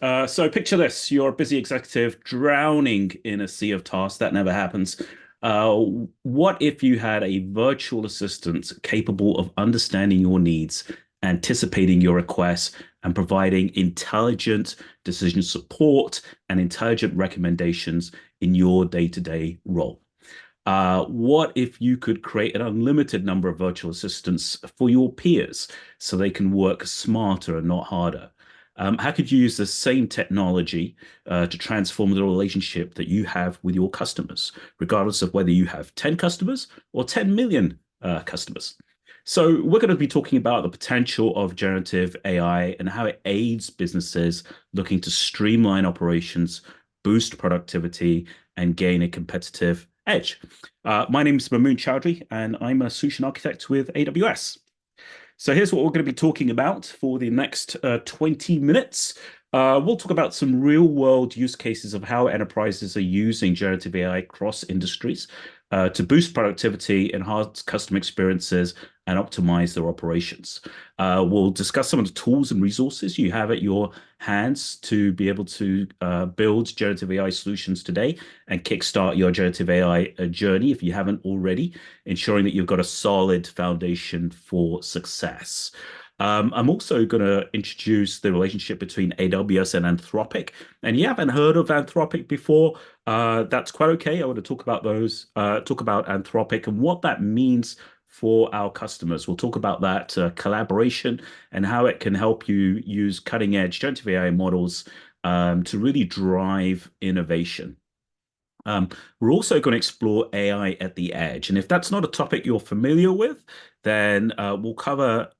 So picture this, you're a busy executive drowning in a sea of tasks. That never happens. Uh, what if you had a virtual assistant capable of understanding your needs, anticipating your requests, and providing intelligent decision support and intelligent recommendations in your day-to-day role? What if you could create an unlimited number of virtual assistants for your peers so they can work smarter and not harder? How could you use the same technology to transform the relationship that you have with your customers, regardless of whether you have 10 customers or 10 million customers? So, we're going to be talking about the potential of generative AI and how it aids businesses looking to streamline operations, boost productivity, and gain a competitive edge. My name is Mamoon Chowdhury, and I'm a solution architect with AWS. So here's what we're going to be talking about for the next 20 minutes. We'll talk about some real world use cases of how enterprises are using generative AI across industries to boost productivity, enhance customer experiences, and optimize their operations. We'll discuss some of the tools and resources you have at your hands to be able to build generative AI solutions today and kickstart your generative AI journey if you haven't already, ensuring that you've got a solid foundation for success. I'm also going to introduce the relationship between AWS and Anthropic. And you haven't heard of Anthropic before, that's quite okay. I want to talk about talk about Anthropic and what that means for our customers. We'll talk about that collaboration and how it can help you use cutting edge generative AI models to really drive innovation. Um, we're also going to explore AI at the edge, and if that's not a topic you're familiar with, then we'll cover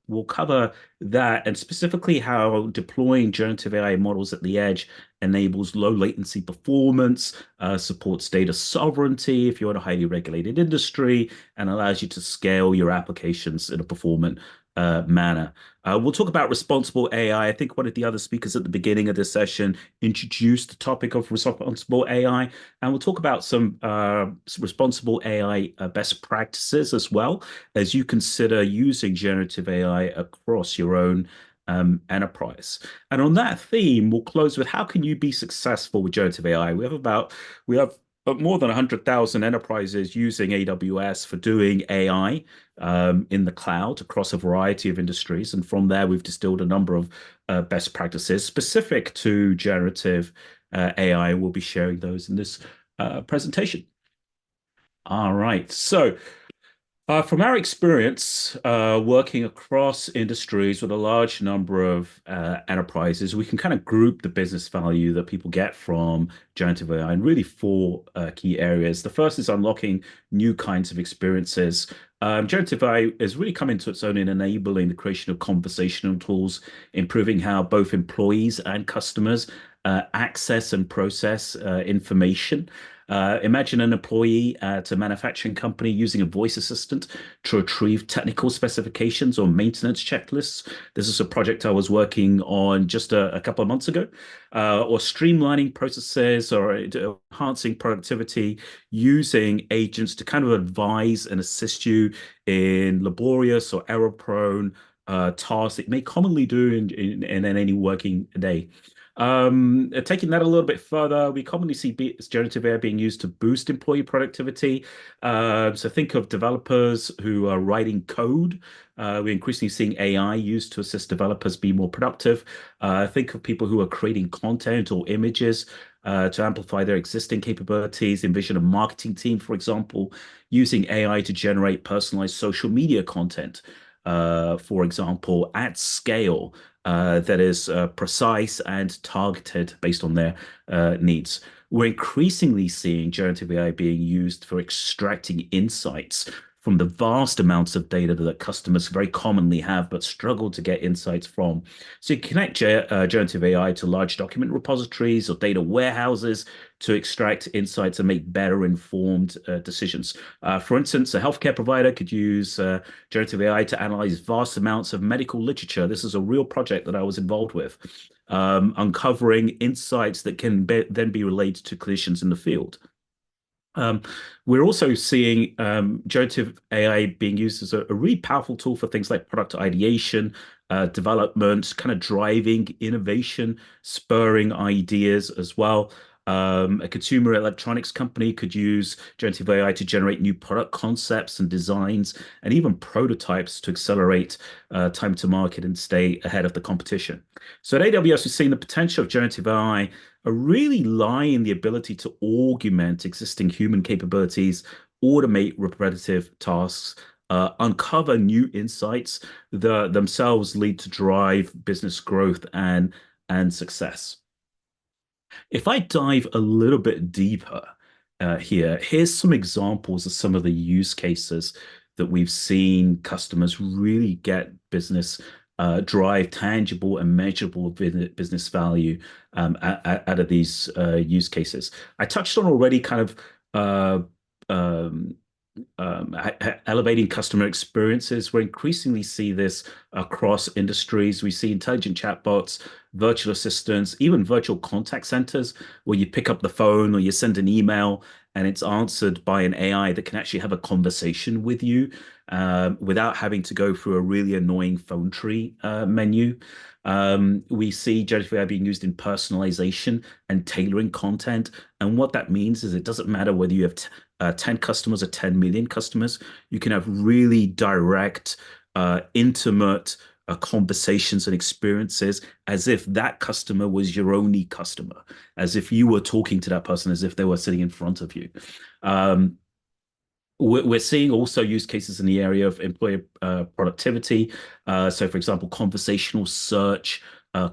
that and specifically how deploying generative AI models at the edge enables low latency performance, supports data sovereignty if you're in a highly regulated industry, and allows you to scale your applications in a performant manner. We'll talk about responsible AI. I think one of the other speakers at the beginning of this session introduced the topic of responsible AI, and we'll talk about some responsible AI best practices as well as you consider using generative AI across your own enterprise. And on that theme, we'll close with how can you be successful with generative AI? We have more than 100,000 enterprises using AWS for doing AI in the cloud across a variety of industries. And from there, we've distilled a number of best practices specific to generative AI. We'll be sharing those in this presentation. All right. So, from our experience working across industries with a large number of enterprises, we can kind of group the business value that people get from generative AI in really four key areas. The first is unlocking new kinds of experiences. Generative AI has really come into its own in enabling the creation of conversational tools, improving how both employees and customers access and process information. Imagine an employee at a manufacturing company using a voice assistant to retrieve technical specifications or maintenance checklists. This is a project I was working on just a couple of months ago, or streamlining processes or enhancing productivity using agents to kind of advise and assist you in laborious or error-prone tasks that you may commonly do in any working day. Taking that a little bit further, we commonly see generative AI being used to boost employee productivity. So think of developers who are writing code. We're increasingly seeing AI used to assist developers be more productive. Think of people who are creating content or images to amplify their existing capabilities. Envision a marketing team, for example, using AI to generate personalized social media content, for example, at scale that is precise and targeted based on their needs. We're increasingly seeing generative AI being used for extracting insights from the vast amounts of data that customers very commonly have but struggle to get insights from. So you connect generative AI to large document repositories or data warehouses to extract insights and make better informed decisions. For instance, a healthcare provider could use generative AI to analyze vast amounts of medical literature. This is a real project that I was involved with, uncovering insights that can then be relayed to clinicians in the field. We're also seeing generative AI being used as a really powerful tool for things like product ideation, development, kind of driving innovation, spurring ideas as well. A consumer electronics company could use generative AI to generate new product concepts and designs, and even prototypes to accelerate time to market and stay ahead of the competition. So at AWS, we've seen the potential of generative AI really lie in the ability to augment existing human capabilities, automate repetitive tasks, uncover new insights that themselves lead to drive business growth and success. If I dive a little bit deeper here's some examples of some of the use cases that we've seen customers really get business drive tangible and measurable business value out of these use cases. I touched on already kind of um, elevating customer experiences. We increasingly see this across industries. We see intelligent chatbots, virtual assistants, even virtual contact centers, where you pick up the phone or you send an email and it's answered by an AI that can actually have a conversation with you without having to go through a really annoying phone tree menu. We see generative AI being used in personalization and tailoring content. And what that means is it doesn't matter whether you have 10 customers or 10 million customers, you can have really direct, intimate conversations and experiences as if that customer was your only customer, as if you were talking to that person, as if they were sitting in front of you. Um, we're seeing also use cases in the area of employee productivity. So, for example, conversational search,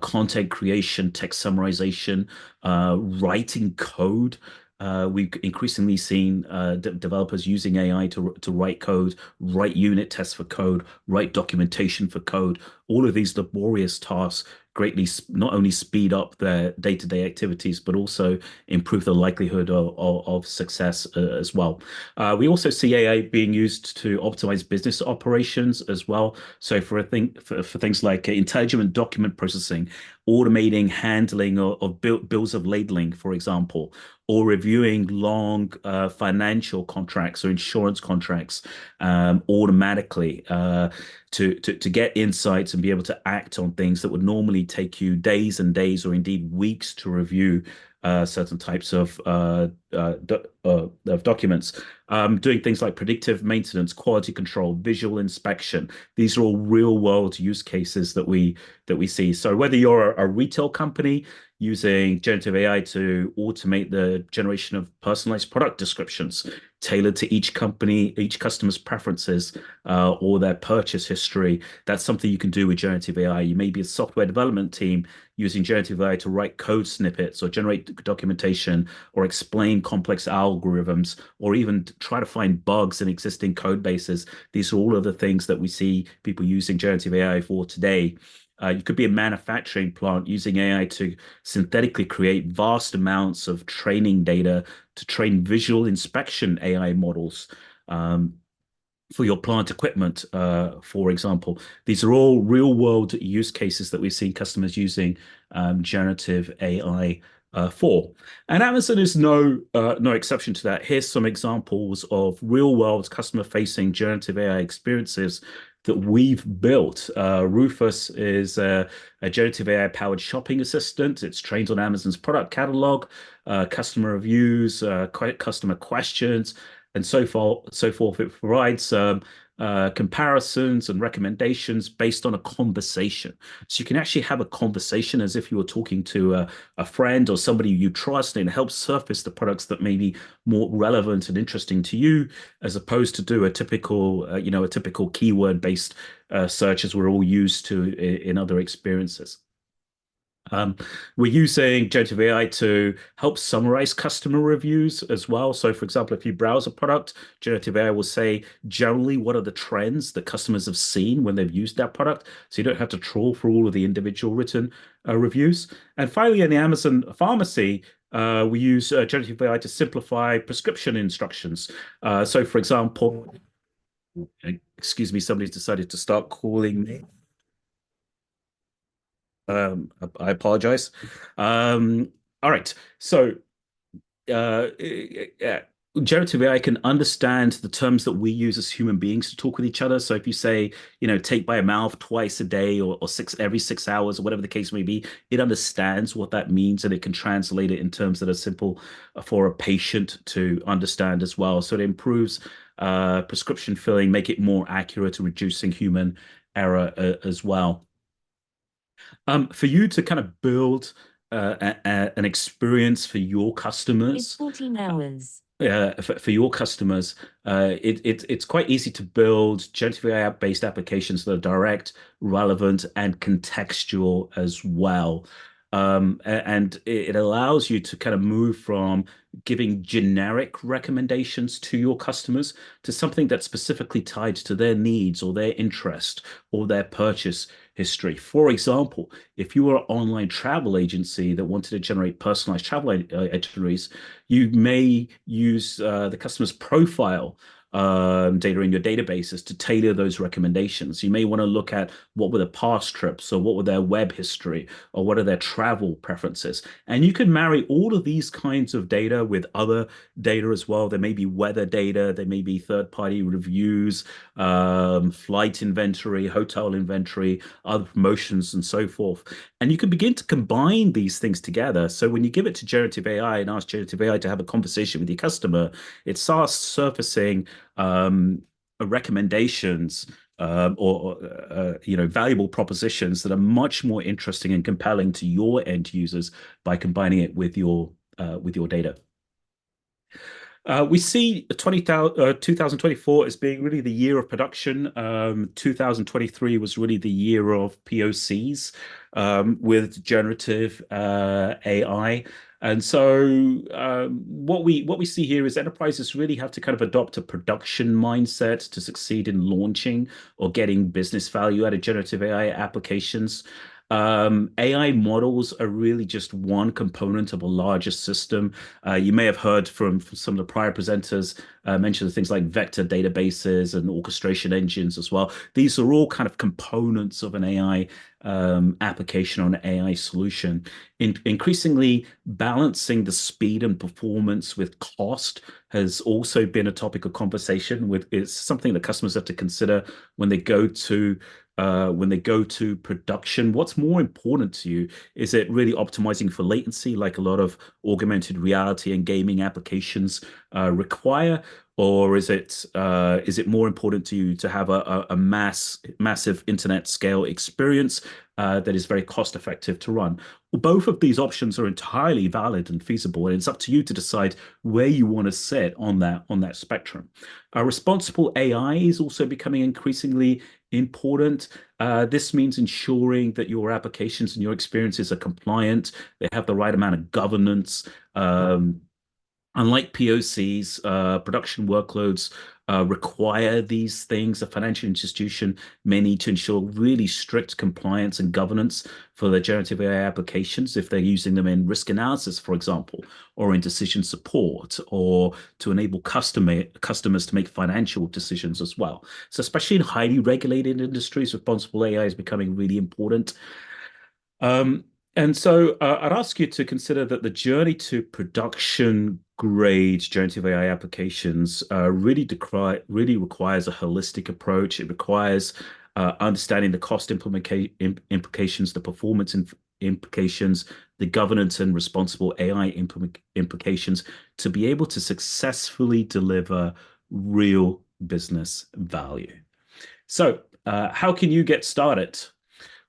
content creation, text summarization, writing code. We've increasingly seen developers using AI to write code, write unit tests for code, write documentation for code. All of these laborious tasks greatly not only speed up their day-to-day activities, but also improve the likelihood of success as well. We also see AI being used to optimize business operations as well. So for things like intelligent document processing, automating handling of bills of ladling, for example, or reviewing long financial contracts or insurance contracts automatically to get insights and be able to act on things that would normally take you days and days or indeed weeks to review certain types of documents. Doing things like predictive maintenance, quality control, visual inspection. These are all real world use cases that we see. So whether you're a retail company using generative AI to automate the generation of personalized product descriptions tailored to each company, each customer's preferences, or their purchase history. That's something you can do with generative AI. You may be a software development team using generative AI to write code snippets or generate documentation or explain complex algorithms or even try to find bugs in existing code bases. These are all of the things that we see people using generative AI for today. You could be a manufacturing plant using AI to synthetically create vast amounts of training data to train visual inspection AI models for your plant equipment, for example. These are all real world use cases that we've seen customers using generative AI for. And Amazon is no exception to that. Here's some examples of real world customer facing generative AI experiences that we've built. Rufus is a generative AI powered shopping assistant. It's trained on Amazon's product catalog, customer reviews, customer questions, and so forth. So forth. It provides comparisons and recommendations based on a conversation. So you can actually have a conversation as if you were talking to a friend or somebody you trust, and it helps surface the products that may be more relevant and interesting to you, as opposed to do a typical, a typical keyword-based search as we're all used to in other experiences. We're using generative AI to help summarize customer reviews as well. So, for example, if you browse a product, generative AI will say generally what are the trends that customers have seen when they've used that product. So you don't have to trawl for all of the individual written reviews. And finally, in the Amazon pharmacy, we use generative AI to simplify prescription instructions. So, for example, excuse me, somebody's decided to start calling me. I apologize. All right. So, yeah, generative AI can understand the terms that we use as human beings to talk with each other. So if you say, take by a mouth twice a day or every 6 hours or whatever the case may be, it understands what that means and it can translate it in terms that are simple for a patient to understand as well. So it improves prescription filling, make it more accurate, and reducing human error as well. For you to kind of build an experience for your It's customers, 14 hours. for your customers, it's quite easy to build generative AI-based applications that are direct, relevant, and contextual as well. And it allows you to kind of move from giving generic recommendations to your customers to something that's specifically tied to their needs or their interest or their purchase history. For example, if you were an online travel agency that wanted to generate personalized travel itineraries, you may use the customer's profile data in your databases to tailor those recommendations. You may want to look at what were the past trips, or what were their web history, or what are their travel preferences. And you can marry all of these kinds of data with other data as well. There may be weather data, there may be third-party reviews, flight inventory, hotel inventory, other promotions, and so forth. And you can begin to combine these things together. So when you give it to generative AI and ask generative AI to have a conversation with your customer, it starts surfacing recommendations or valuable propositions that are much more interesting and compelling to your end users by combining it with your data. We see 2024 as being really the year of production. 2023 was really the year of POCs with generative AI. And so what we see here is enterprises really have to kind of adopt a production mindset to succeed in launching or getting business value out of generative AI applications. AI models are really just one component of a larger system. You may have heard from some of the prior presenters mention things like vector databases and orchestration engines as well. These are all kind of components of an AI application or an AI solution. Increasingly, balancing the speed and performance with cost has also been a topic of conversation. It's something that customers have to consider when they go to production. What's more important to you? Is it really optimizing for latency, like a lot of augmented reality and gaming applications require? Or is it more important to you to have a massive internet scale experience that is very cost effective to run? Both of these options are entirely valid and feasible, and it's up to you to decide where you want to sit on that spectrum. Responsible AI is also becoming increasingly important. This means ensuring that your applications and your experiences are compliant, they have the right amount of governance. Unlike POCs, production workloads require these things. A financial institution may need to ensure really strict compliance and governance for their generative AI applications if they're using them in risk analysis, for example, or in decision support, or to enable customers to make financial decisions as well. So, especially in highly regulated industries, responsible AI is becoming really important. And so I'd ask you to consider that the journey to production grade generative AI applications really requires a holistic approach. It requires understanding the cost implications, the performance implications, the governance and responsible AI implications to be able to successfully deliver real business value. So, how can you get started?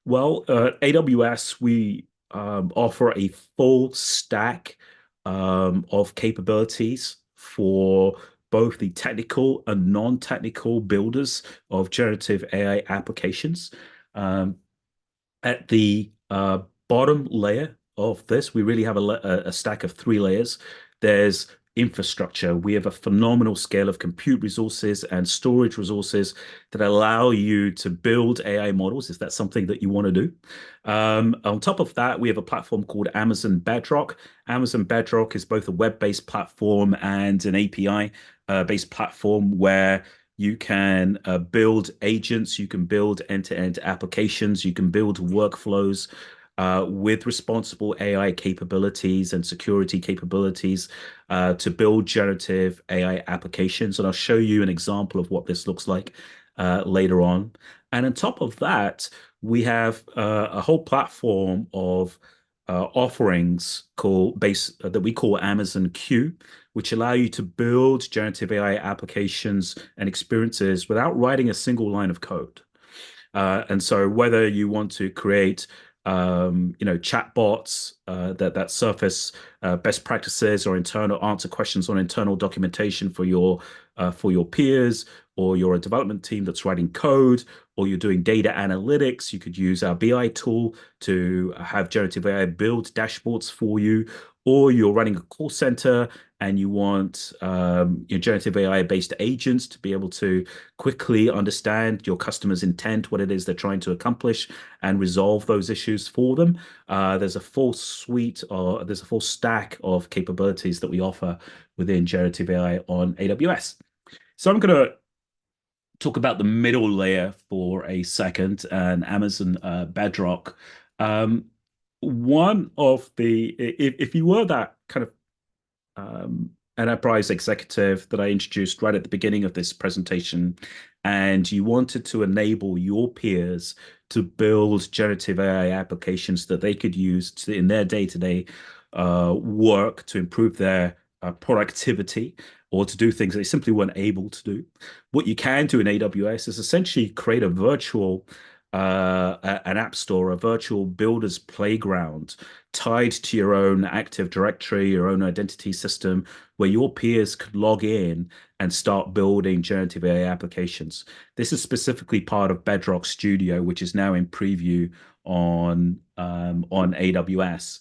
Well, AWS, we offer a full stack of capabilities for both the technical and non-technical builders of generative AI applications. Um, at the bottom layer of this, we really have a stack of three layers. There's infrastructure. We have a phenomenal scale of compute resources and storage resources that allow you to build AI models if that's something that you want to do. On top of that, we have a platform called Amazon Bedrock. Amazon Bedrock is both a web-based platform and an API-based platform where you can build agents, you can build end-to-end applications, you can build workflows. with responsible AI capabilities and security capabilities to build generative AI applications. And I'll show you an example of what this looks like later on. And on top of that, we have a whole platform of offerings that we call Amazon Q, which allow you to build generative AI applications and experiences without writing a single line of code. And so whether you want to create chatbots that surface best practices or internal answer questions on internal documentation for your peers, or you're a development team that's writing code, or you're doing data analytics, you could use our BI tool to have generative AI build dashboards for you, or you're running a call center and you want your generative AI-based agents to be able to quickly understand your customer's intent, what it is they're trying to accomplish, and resolve those issues for them. There's a full suite, or there's a full stack of capabilities that we offer within generative AI on AWS. So I'm going to talk about the middle layer for a second, and Amazon Bedrock. One of if you were that kind of enterprise executive that I introduced right at the beginning of this presentation, and you wanted to enable your peers to build generative AI applications that they could use in their day-to-day work to improve their productivity, or to do things they simply weren't able to do. What you can do in AWS is essentially create a virtual an app store, a virtual builder's playground tied to your own Active Directory, your own identity system, where your peers could log in and start building generative AI applications. This is specifically part of Bedrock Studio, which is now in preview on AWS.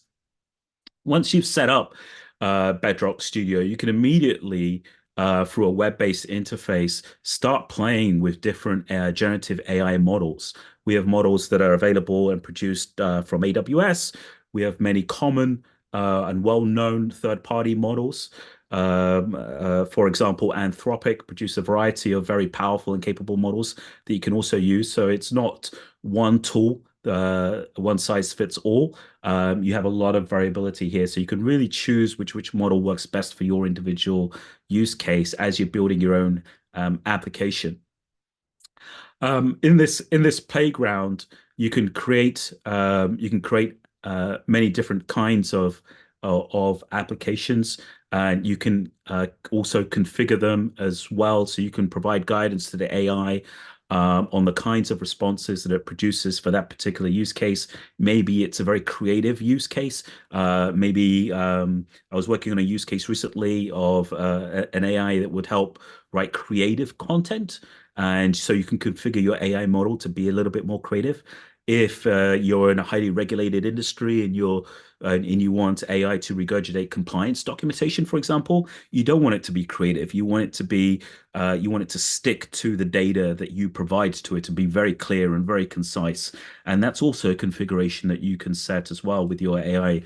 Once you've set up Bedrock Studio, you can immediately, through a web-based interface, start playing with different generative AI models. We have models that are available and produced from AWS. We have many common and well-known third-party models. For example, Anthropic produce a variety of very powerful and capable models that you can also use. So it's not one tool, one size fits all. You have a lot of variability here, so you can really choose which model works best for your individual use case as you're building your own application. In this playground, you can create many different kinds of applications, and you can also configure them as well, so you can provide guidance to the AI on the kinds of responses that it produces for that particular use case. Maybe it's a very creative use case. Maybe I was working on a use case recently of an AI that would help write creative content. And so you can configure your AI model to be a little bit more creative. If you're in a highly regulated industry and you want AI to regurgitate compliance documentation, for example, you don't want it to be creative. You want it to be you want it to stick to the data that you provide to it, to be very clear and very concise. And that's also a configuration that you can set as well with your AI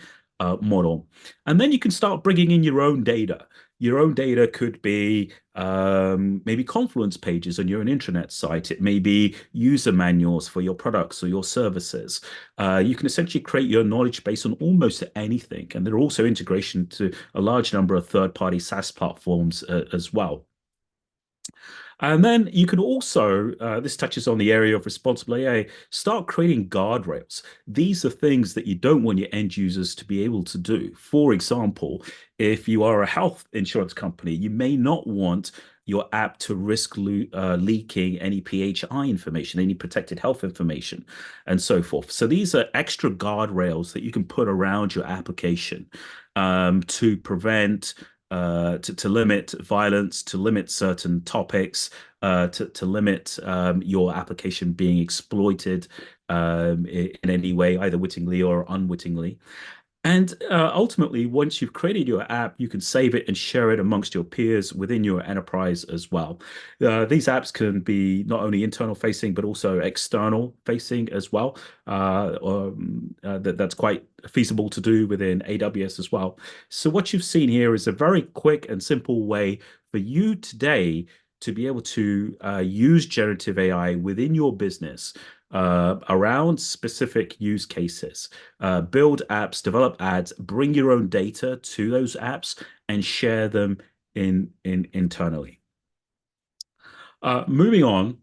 model. And then you can start bringing in your own data. Your own data could be maybe Confluence pages on your own intranet site. It may be user manuals for your products or your services. You can essentially create your knowledge base on almost anything. And there are also integration to a large number of third-party SaaS platforms as well. And then you can also, this touches on the area of responsible AI, start creating guardrails. These are things that you don't want your end users to be able to do. For example, if you are a health insurance company, you may not want your app to risk leaking any PHI information, any protected health information, and so forth. So these are extra guardrails that you can put around your application to prevent to limit violence, to limit certain topics, to limit your application being exploited in any way, either wittingly or unwittingly. And ultimately, once you've created your app, you can save it and share it amongst your peers within your enterprise as well. These apps can be not only internal facing, but also external facing as well. That's quite feasible to do within AWS as well. So what you've seen here is a very quick and simple way for you today to be able to use generative AI within your business around specific use cases. Build apps, develop ads, bring your own data to those apps, and share them in internally. Moving on,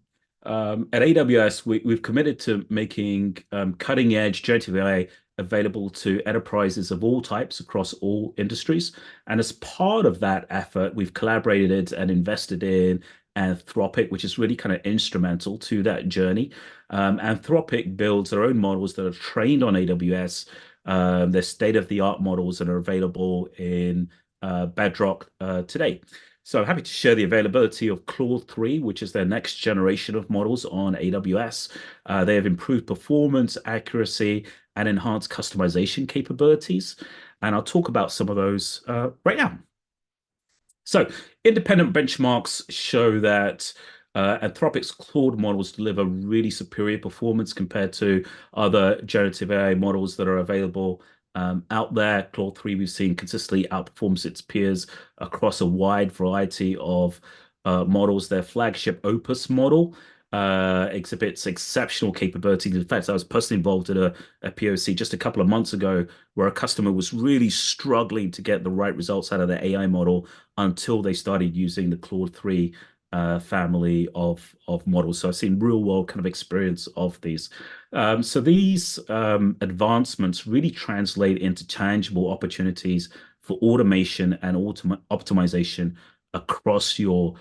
at AWS, we've committed to making cutting edge generative AI available to enterprises of all types across all industries. And as part of that effort, we've collaborated and invested in Anthropic, which is really kind of instrumental to that journey. Anthropic builds their own models that are trained on AWS. They're state-of-the-art models that are available in Bedrock today. So I'm happy to share the availability of Claude 3, which is their next generation of models on AWS. They have improved performance, accuracy, and enhanced customization capabilities. And I'll talk about some of those right now. So independent benchmarks show that Anthropic's Claude models deliver really superior performance compared to other generative AI models that are available out there. Claude 3 we've seen consistently outperforms its peers across a wide variety of models. Their flagship Opus model exhibits exceptional capabilities. In fact, I was personally involved in a POC just a couple of months ago where a customer was really struggling to get the right results out of their AI model until they started using the Claude 3 family of models. So I've seen real world kind of experience of these. So these advancements really translate into tangible opportunities for automation and optimization across your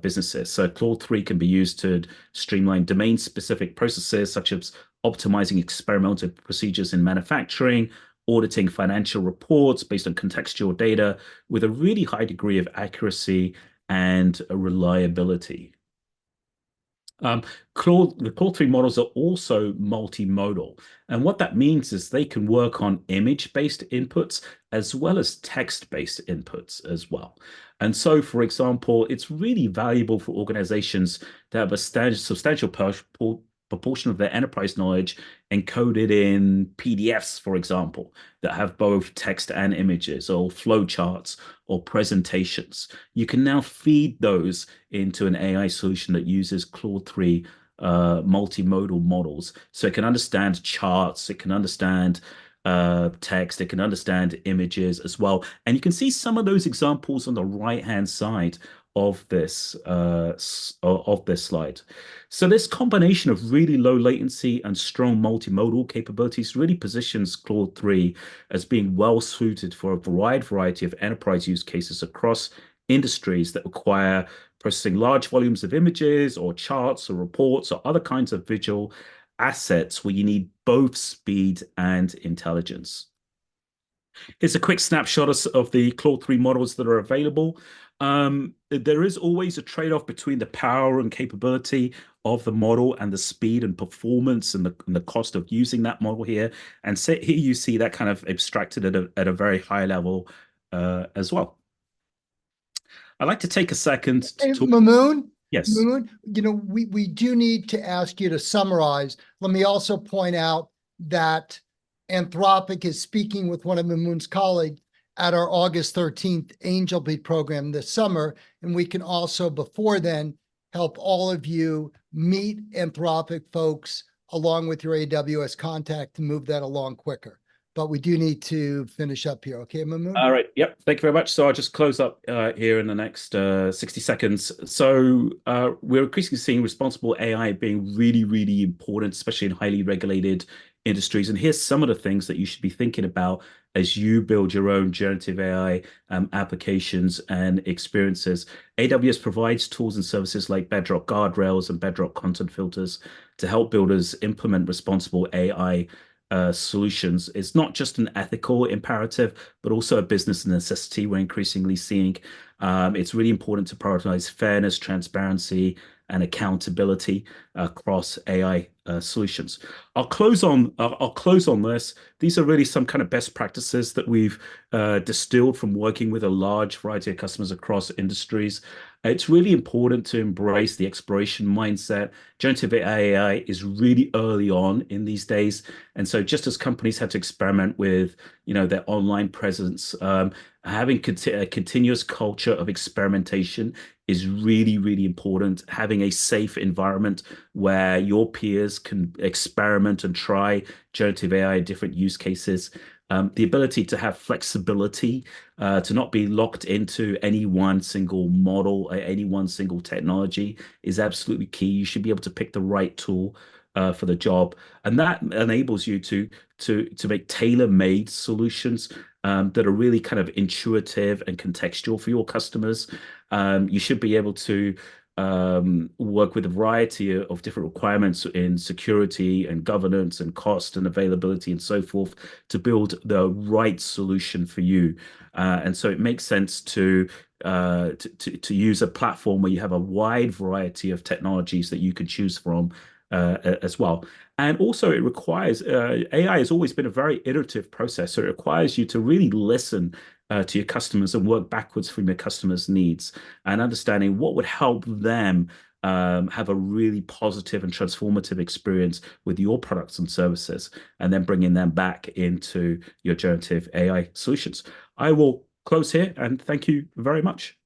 businesses. So Claude 3 can be used to streamline domain-specific processes, such as optimizing experimental procedures in manufacturing, auditing financial reports based on contextual data with a really high degree of accuracy and reliability. The Claude 3 models are also multimodal. And what that means is they can work on image-based inputs as well as text-based inputs as well. And so, for example, it's really valuable for organizations to have a substantial proportion of their enterprise knowledge encoded in PDFs, for example, that have both text and images, or flowcharts, or presentations. You can now feed those into an AI solution that uses Claude 3 multimodal models. So it can understand charts, it can understand text, it can understand images as well. And you can see some of those examples on the right-hand side of this slide. So this combination of really low latency and strong multimodal capabilities really positions Claude 3 as being well suited for a wide variety of enterprise use cases across industries that require processing large volumes of images or charts or reports or other kinds of visual assets where you need both speed and intelligence. Here's a quick snapshot of the Claude 3 models that are available. There is always a trade-off between the power and capability of the model and the speed and performance and the cost of using that model here. And so here you see that kind of abstracted at a very high level as well. I'd like to take a second to talk. Mamoon? Yes. Mamoon, we do need to ask you to summarize. Let me also point out that Anthropic is speaking with one of Mamoon's colleagues at our August 13th Angelbeat program this summer. And we can also, before then, help all of you meet Anthropic folks along with your AWS contact to move that along quicker. But we do need to finish up here. Okay, Mamoon? All right. Yep. Thank you very much. So I'll just close up here in the next 60 seconds. So we're increasingly seeing responsible AI being really, really important, especially in highly regulated industries. And here's some of the things that you should be thinking about as you build your own generative AI applications and experiences. AWS provides tools and services like Bedrock Guardrails and Bedrock Content Filters to help builders implement responsible AI solutions. It's not just an ethical imperative, but also a business necessity we're increasingly seeing. It's really important to prioritize fairness, transparency, and accountability across AI solutions. I'll close on this. These are really some kind of best practices that we've distilled from working with a large variety of customers across industries. It's really important to embrace the exploration mindset. Generative AI is really early on in these days, and so just as companies had to experiment with, their online presence, having a continuous culture of experimentation is really, really important. Having a safe environment where your peers can experiment and try generative AI in different use cases. The ability to have flexibility, to not be locked into any one single model, any one single technology is absolutely key. You should be able to pick the right tool for the job, and that enables you to make tailor-made solutions that are really kind of intuitive and contextual for your customers. You should be able to work with a variety of different requirements in security and governance and cost and availability and so forth to build the right solution for you. And so it makes sense to use a platform where you have a wide variety of technologies that you can choose from as well. And also, it requires AI has always been a very iterative process, so it requires you to really listen to your customers and work backwards from your customers' needs and understanding what would help them have a really positive and transformative experience with your products and services, and then bringing them back into your generative AI solutions. I will close here and thank you very much.